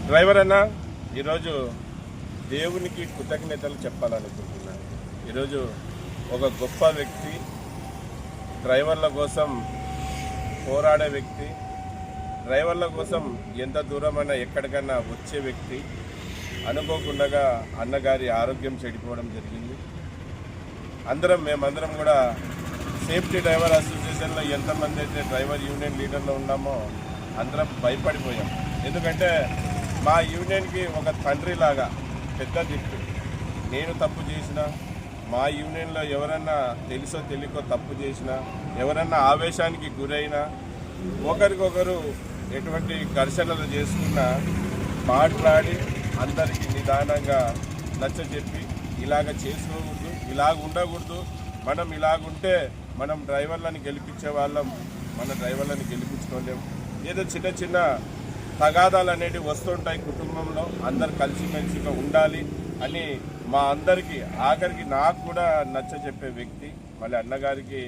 Driver అన్న ఈరోజు దేవునికి కృతజ్ఞతలు చెప్పాలనుకుంటున్నాను. ఈరోజు ఒక గొప్ప వ్యక్తి, డ్రైవర్ల కోసం పోరాడే వ్యక్తి, డ్రైవర్ల కోసం ఎంత దూరమైనా ఎక్కడికన్నా వచ్చే వ్యక్తి అనుకోకుండా అన్నగారి ఆరోగ్యం చెడిపోవడం జరిగింది. మేమందరం కూడా సేఫ్టీ డ్రైవర్ అసోసియేషన్లో ఎంతమంది అయితే డ్రైవర్ యూనియన్ లీడర్లో ఉన్నామో అందరం భయపడిపోయాం. ఎందుకంటే మా యూనియన్కి ఒక తండ్రిలాగా పెద్ద దిక్కు. నేను తప్పు చేసినా, మా యూనియన్లో ఎవరన్నా తెలుసో తెలియకో తప్పు చేసినా, ఎవరన్నా ఆవేశానికి గురైనా, ఒకరికొకరు ఎటువంటి ఘర్షణలు చేసుకున్నా మాట్లాడి అందరికీ నిదానంగా నచ్చజెప్పి ఇలాగ చేసుకోకూడదు, ఇలాగ ఉండకూడదు, మనం ఇలాగుంటే మనం డ్రైవర్లను గెలిపించే వాళ్ళం, మన డ్రైవర్లను గెలిపించుకోలేము. ఏదో చిన్న చిన్న తగాదాలు అనేవి వస్తుంటాయి కుటుంబంలో, అందరు కలిసిమెలిసిగా ఉండాలి అని మా అందరికీ, ఆఖరికి నాకు కూడా నచ్చజెప్పే వ్యక్తి. మళ్ళీ అన్నగారికి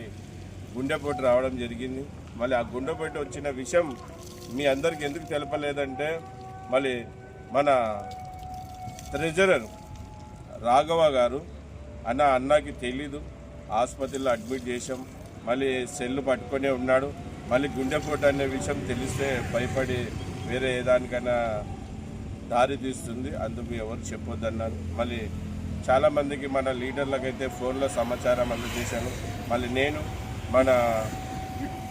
గుండెపోటు రావడం జరిగింది. మళ్ళీ ఆ గుండెపోటు వచ్చిన విషయం మీ అందరికీ ఎందుకు తెలపలేదంటే, మళ్ళీ మన ట్రెజరర్ రాఘవ గారు అన్నకి తెలీదు, ఆసుపత్రిలో అడ్మిట్ చేసాం, మళ్ళీ సెల్లు పట్టుకొనే ఉన్నాడు. మళ్ళీ గుండెపోటు అనే విషయం తెలిస్తే భయపడి వేరే ఏదానికైనా దారి తీస్తుంది, అందుకు ఎవరు చెప్పొద్దన్నారు. మళ్ళీ చాలామందికి మన లీడర్లకైతే ఫోన్లో సమాచారం అందజేశాను. మళ్ళీ నేను మన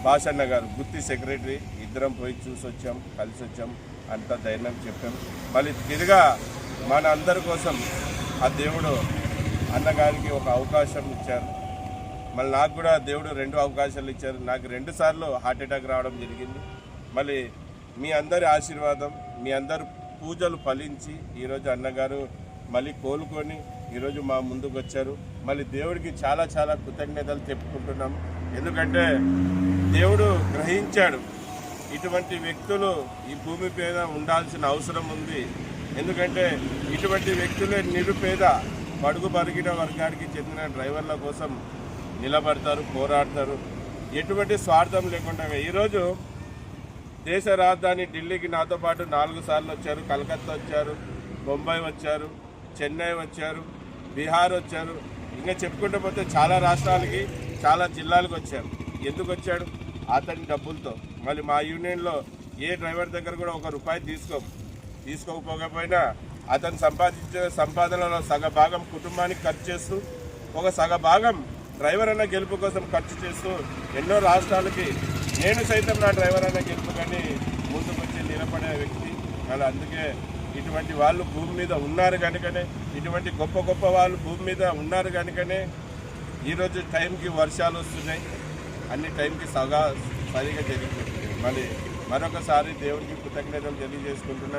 భాషన్న గారు గుత్తి సెక్రటరీ ఇద్దరం పోయి చూసి వచ్చాం, కలిసి వచ్చాం, అంతా ధైర్యం చెప్పాం. మళ్ళీ తిరిగా మన అందరి కోసం ఆ దేవుడు అన్నగారికి ఒక అవకాశం ఇచ్చారు. మళ్ళీ నాకు కూడా దేవుడు 2 అవకాశాలు ఇచ్చారు. నాకు 2 సార్లు హార్ట్ అటాక్ రావడం జరిగింది. మళ్ళీ మీ అందరి ఆశీర్వాదం, మీ అందరు పూజలు ఫలించి ఈరోజు అన్నగారు మళ్ళీ కోలుకొని ఈరోజు మా ముందుకు వచ్చారు. మళ్ళీ దేవుడికి చాలా చాలా కృతజ్ఞతలు చెప్పుకుంటున్నాం. ఎందుకంటే దేవుడు గ్రహించాడు ఇటువంటి వ్యక్తులు ఈ భూమి మీద ఉండాల్సిన అవసరం ఉంది. ఎందుకంటే ఇటువంటి వ్యక్తులే నిరుపేద, బడుగు బరిగిన వర్గానికి చెందిన డ్రైవర్ల కోసం నిలబడతారు, పోరాడతారు, ఎటువంటి స్వార్థం లేకుండా. ఈరోజు దేశ రాజధాని ఢిల్లీకి నాతో పాటు 4 సార్లు వచ్చారు. కలకత్తా వచ్చారు, బొంబాయి వచ్చారు, చెన్నై వచ్చారు, బీహార్ వచ్చారు, ఇంకా చెప్పుకుంటూ పోతే చాలా రాష్ట్రాలకి, చాలా జిల్లాలకు వచ్చారు. ఎందుకు వచ్చాడు? అతని డబ్బులతో. మళ్ళీ మా యూనియన్లో ఏ డ్రైవర్ దగ్గర కూడా ₹1 తీసుకోకపోయినా అతను సంపాదించే సంపాదనలో సగభాగం కుటుంబానికి ఖర్చు చేస్తూ, ఒక సగభాగం డ్రైవర్ అన్న గెలుపు కోసం ఖర్చు చేస్తూ ఎన్నో రాష్ట్రాలకి నేను సైతం నా డ్రైవర్ అన్న గెలుపు కానీ ముందుకు వచ్చి నిలబడే వ్యక్తి. అలా అందుకే ఇటువంటి వాళ్ళు భూమి మీద ఉన్నారు కనుకనే, ఇటువంటి గొప్ప గొప్ప వాళ్ళు భూమి మీద ఉన్నారు కనుకనే ఈరోజు టైంకి వర్షాలు వస్తున్నాయి, అన్ని టైంకి సరిగా జరిగిపోతుంది. మళ్ళీ మరొకసారి దేవుడికి కృతజ్ఞతలు తెలియజేసుకుంటున్నాను.